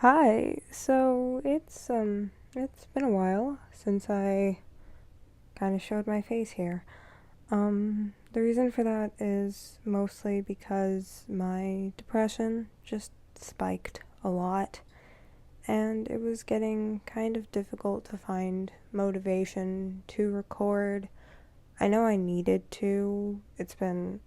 Hi. So it's been a while since I kind of showed my face here. The reason for that is mostly because my depression just spiked a lot and it was getting kind of difficult to find motivation to record. I know I needed to. It's been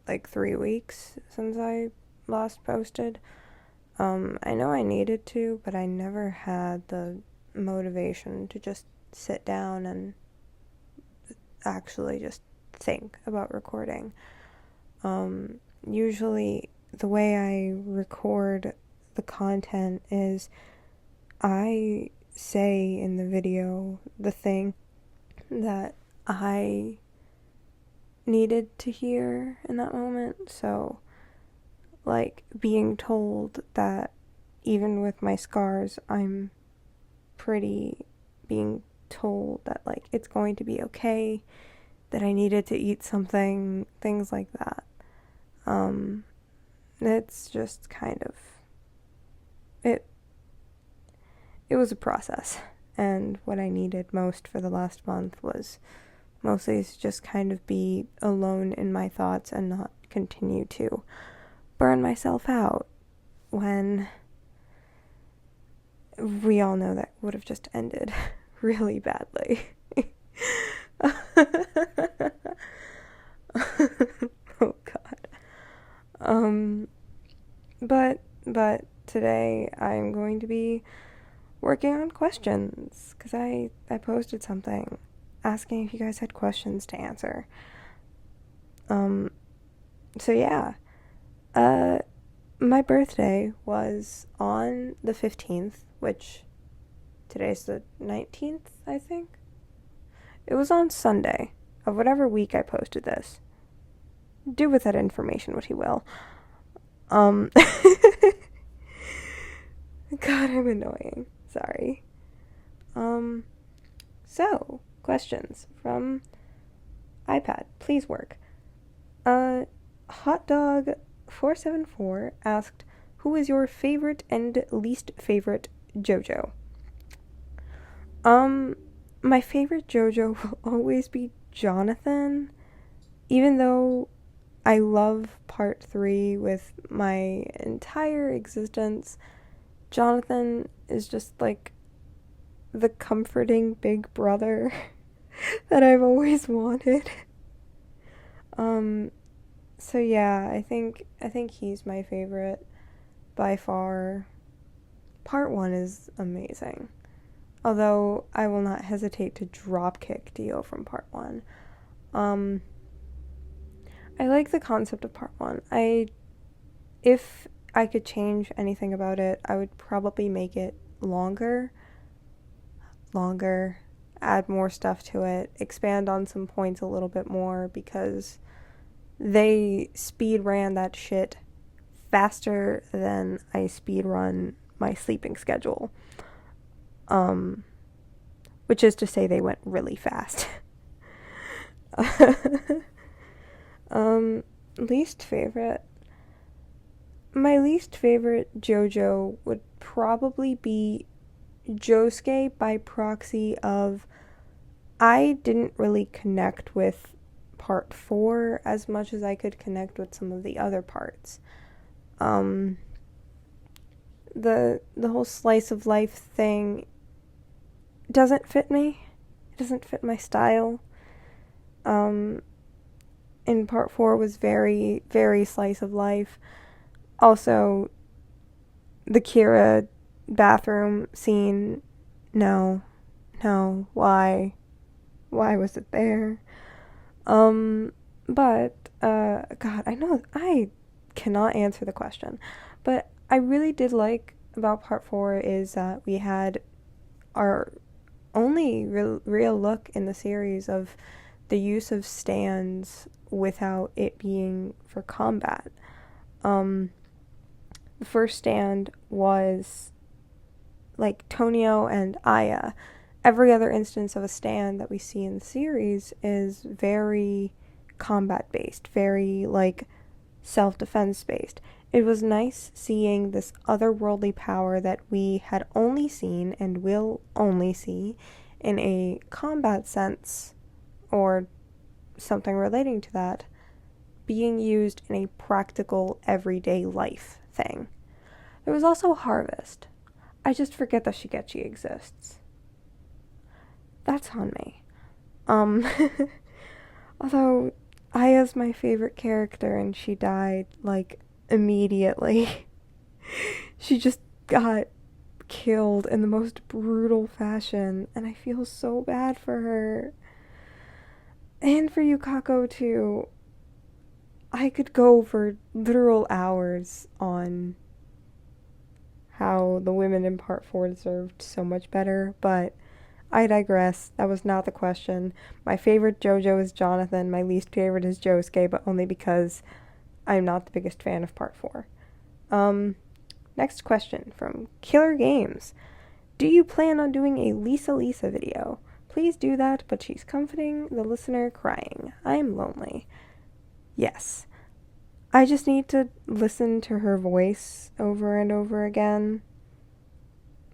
like 3 weeks since I last posted. I know I needed to, but I never had the motivation to just sit down and actually just think about recording. Usually, the way I record the content is I say in the video the thing that I needed to hear in that moment. So, like, being told that even with my scars, I'm pretty being told that, like, it's going to be okay, that I needed to eat something, things like that. Um, it's just kind of, it, it was a process. And what I needed most for the last month was mostly to just kind of be alone in my thoughts and not continue to burn myself out when we all know that would have just ended really badly. Oh god. Um but today I'm going to be working on questions cuz I posted something asking if you guys had questions to answer. Um so yeah. Uh my birthday was on the 15th, which today's the 19th, I think. It was on Sunday of whatever week I posted this. Do with that information what he will. Um, God, I'm annoying. Sorry. Um, so, questions from iPad. Please work. Hotdog474 asked, who is your favorite and least favorite JoJo? My favorite JoJo will always be Jonathan, even though I love part 3 with my entire existence. Jonathan is just like the comforting big brother that I've always wanted. Um so yeah, I think he's my favorite by far. Part 1 is amazing. Although I will not hesitate to dropkick Dio from part 1. Um I like the concept of part 1. If I could change anything about it, I would probably make it longer, add more stuff to it, expand on some points a little bit more, because they speed ran that shit faster than I speed run my sleeping schedule. Which is to say they went really fast. Least favorite. My least favorite JoJo would probably be Josuke, by proxy of I didn't really connect with part 4 as much as I could connect with some of the other parts. The whole slice of life thing doesn't fit me. It doesn't fit my style. In part 4 was very, very slice of life. Also, the Kira bathroom scene, no, why was it there? God, I know I cannot answer the question, but I really did like about part 4 is that we had our only real look in the series of the use of stands without it being for combat. The first stand was like Tonio and Aya. Every other instance of a stand that we see in the series is very combat based, very like self-defense based. It was nice seeing this otherworldly power that we had only seen and will only see in a combat sense, or something relating to that, being used in a practical everyday life thing. There was also Harvest. I just forget that Shigechi exists. That's on me. Although Aya's my favorite character and she died, like, immediately. She just got killed in the most brutal fashion, and I feel so bad for her. And for Yukako, too. I could go for literal hours on how the women in Part 4 deserved so much better, but I digress. That was not the question. My favorite JoJo is Jonathan. My least favorite is Josuke, but only because I'm not the biggest fan of Part 4. Next question from Killer Games. Do you plan on doing a Lisa video? Please do that, but she's comforting the listener crying. I'm lonely. Yes. I just need to listen to her voice over and over again.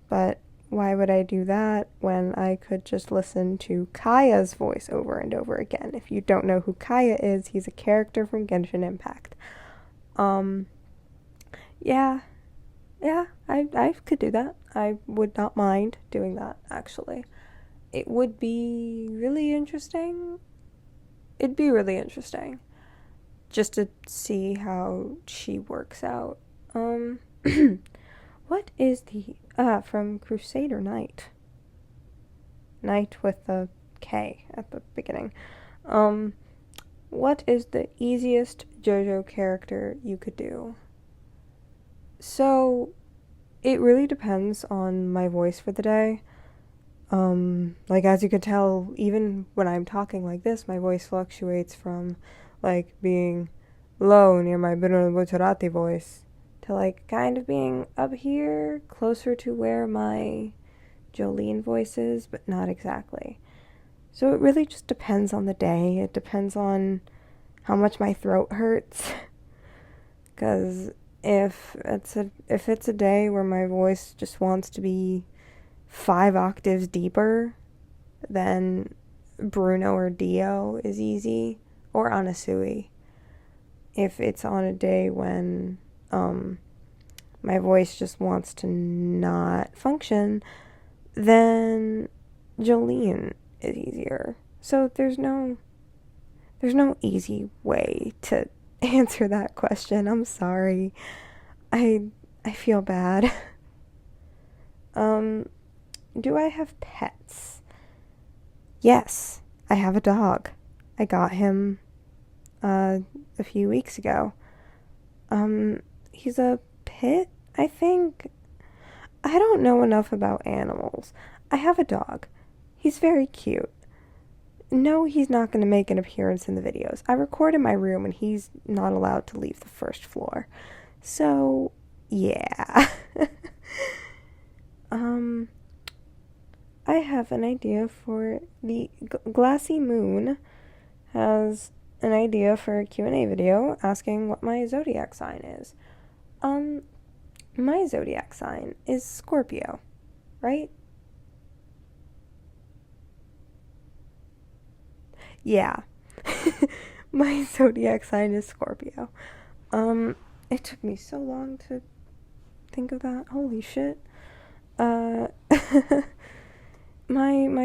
But why would I do that when I could just listen to Kaya's voice over and over again? If you don't know who Kaya is, he's a character from Genshin Impact. Yeah, I could do that. I would not mind doing that, actually. It would be really interesting. It'd be really interesting. Just to see how she works out. What is the... from Crusader Knight. Knight with a K at the beginning. What is the easiest JoJo character you could do? So, it really depends on my voice for the day. Like, as you can tell, even when I'm talking like this, my voice fluctuates from, like, being low near my Bruno Bucciarati voice to, like, kind of being up here, closer to where my Jolene voice is, but not exactly. So it really just depends on the day. It depends on how much my throat hurts. Because if it's a day where my voice just wants to be 5 octaves deeper, then Bruno or Dio is easy, or Anasui. If it's on a day when my voice just wants to not function, then Jolene is easier. So there's no easy way to answer that question. I'm sorry. I feel bad. Do I have pets? Yes, I have a dog. I got him a few weeks ago. He's a pit, I think. I don't know enough about animals. I have a dog. He's very cute. No, he's not going to make an appearance in the videos. I record in my room and he's not allowed to leave the first floor. So, yeah. I have an idea for the Glassy Moon has an idea for a Q&A video asking what my zodiac sign is. My zodiac sign is Scorpio, right? Yeah. My zodiac sign is Scorpio. It took me so long to think of that. Holy shit. My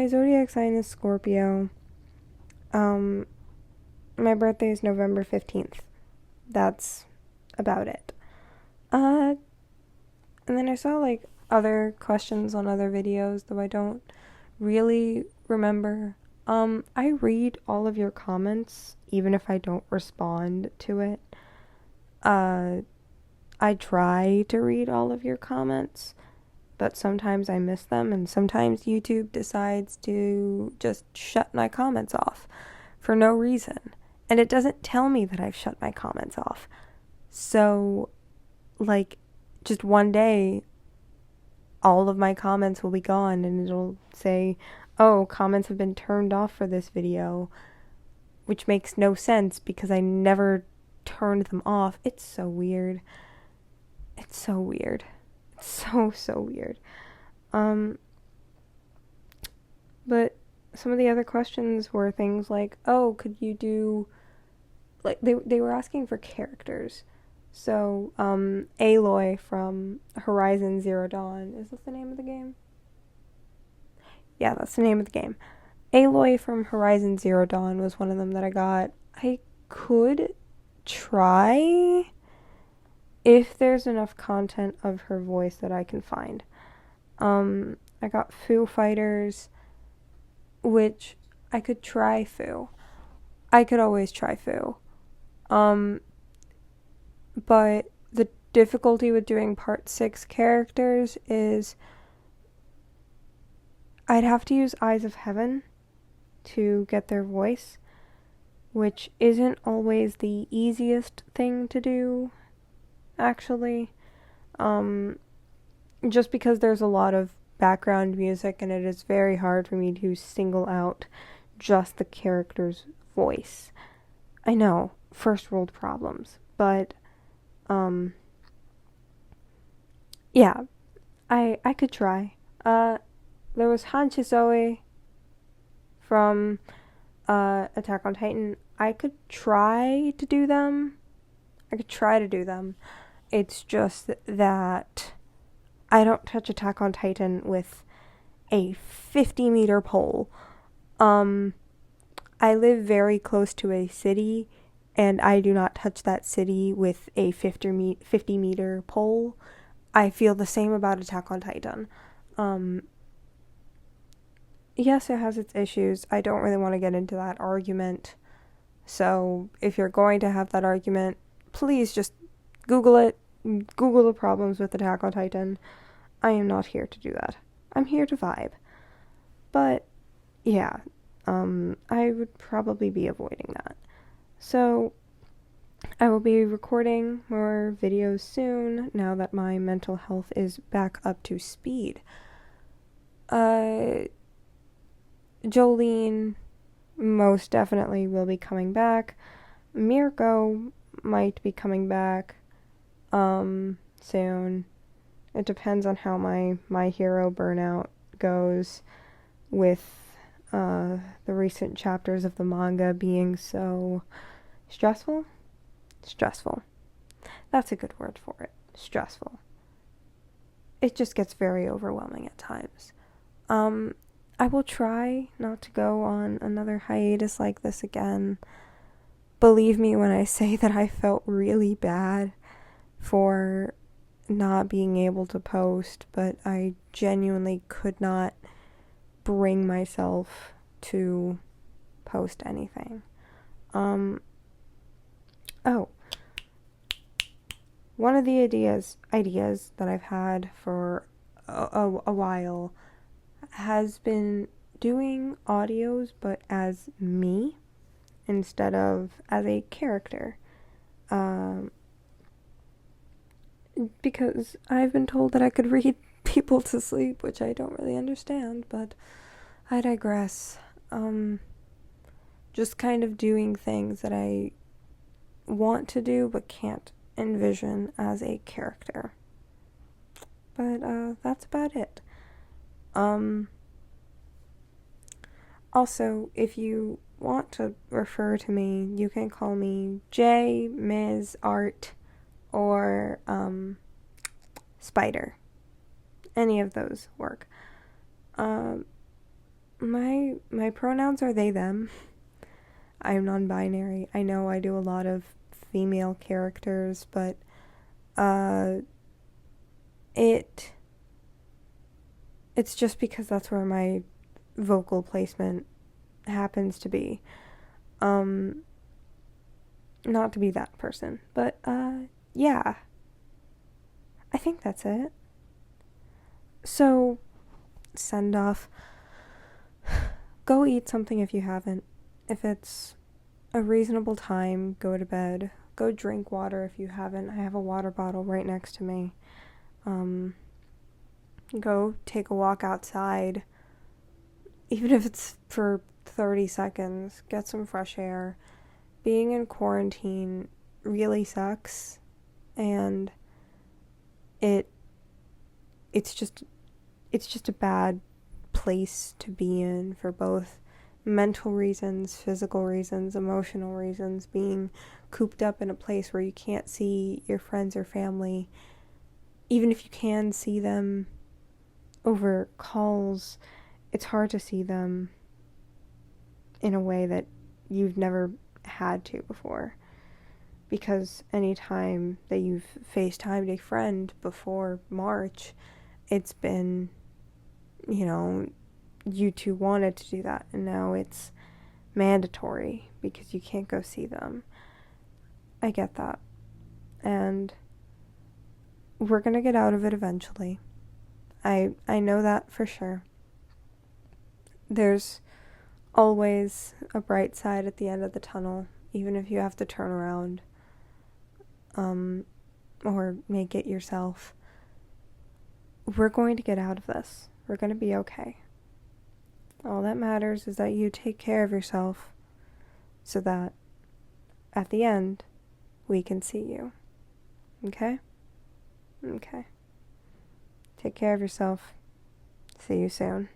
zodiac sign is Scorpio. My birthday is November 15th. That's about it. And then I saw, like, other questions on other videos, though I don't really remember. I read all of your comments, even if I don't respond to it. I try to read all of your comments, but sometimes I miss them, and sometimes YouTube decides to just shut my comments off for no reason. And it doesn't tell me that I've shut my comments off. So, like, just one day, all of my comments will be gone, and it'll say, oh, comments have been turned off for this video, which makes no sense because I never turned them off. It's so weird. It's so weird. It's so weird. But some of the other questions were things like, oh, could you do, like, they were asking for characters. So, Aloy from Horizon Zero Dawn, is that the name of the game? Yeah, that's the name of the game. Aloy from Horizon Zero Dawn was one of them that I got. I could try if there's enough content of her voice that I can find. I got Foo Fighters, which I could try Foo. I could always try Foo. But the difficulty with doing part 6 characters is I'd have to use Eyes of Heaven to get their voice, which isn't always the easiest thing to do, actually. Just because there's a lot of background music and it is very hard for me to single out just the character's voice. I know, first world problems, but yeah, I could try. There was Hanchi Zoe from Attack on Titan. I could try to do them. It's just that I don't touch Attack on Titan with a 50-meter pole. I live very close to a city, and I do not touch that city with a 50-meter pole. I feel the same about Attack on Titan. Yes, it has its issues. I don't really want to get into that argument. So, if you're going to have that argument, please just Google it. Google the problems with Attack on Titan. I am not here to do that. I'm here to vibe. But, yeah, I would probably be avoiding that. So, I will be recording more videos soon, now that my mental health is back up to speed. Jolene most definitely will be coming back. Mirko might be coming back soon. It depends on how my hero burnout goes with the recent chapters of the manga being so stressful. That's a good word for it. Stressful. It just gets very overwhelming at times. I will try not to go on another hiatus like this again. Believe me when I say that I felt really bad for not being able to post, but I genuinely could not bring myself to post anything. One of the ideas that I've had for a while has been doing audios, but as me instead of as a character. Because I've been told that I could read people to sleep, which I don't really understand, but I digress. Just kind of doing things that I want to do but can't envision as a character. But that's about it. Also, if you want to refer to me, you can call me J, Ms. Art, or Spider. Any of those work. My pronouns are they, them. I'm non-binary. I know I do a lot of female characters, but it's just because that's where my vocal placement happens to be. Not to be that person, but yeah. I think that's it. So, send off. Go eat something if you haven't. If it's a reasonable time, go to bed. Go drink water if you haven't. I have a water bottle right next to me. Go take a walk outside. Even if it's for 30 seconds. Get some fresh air. Being in quarantine really sucks. And it it's just a bad place to be in for both mental reasons, physical reasons, emotional reasons. Being cooped up in a place where you can't see your friends or family, even if you can see them over calls, it's hard to see them in a way that you've never had to before. Because anytime that you've FaceTimed a friend before March, it's been, you two wanted to do that, and now it's mandatory because you can't go see them. I get that. And we're gonna get out of it eventually. I know that for sure. There's always a bright side at the end of the tunnel, even if you have to turn around or make it yourself. We're going to get out of this. We're going to be okay. All that matters is that you take care of yourself so that at the end we can see you. Okay? Okay. Take care of yourself. See you soon.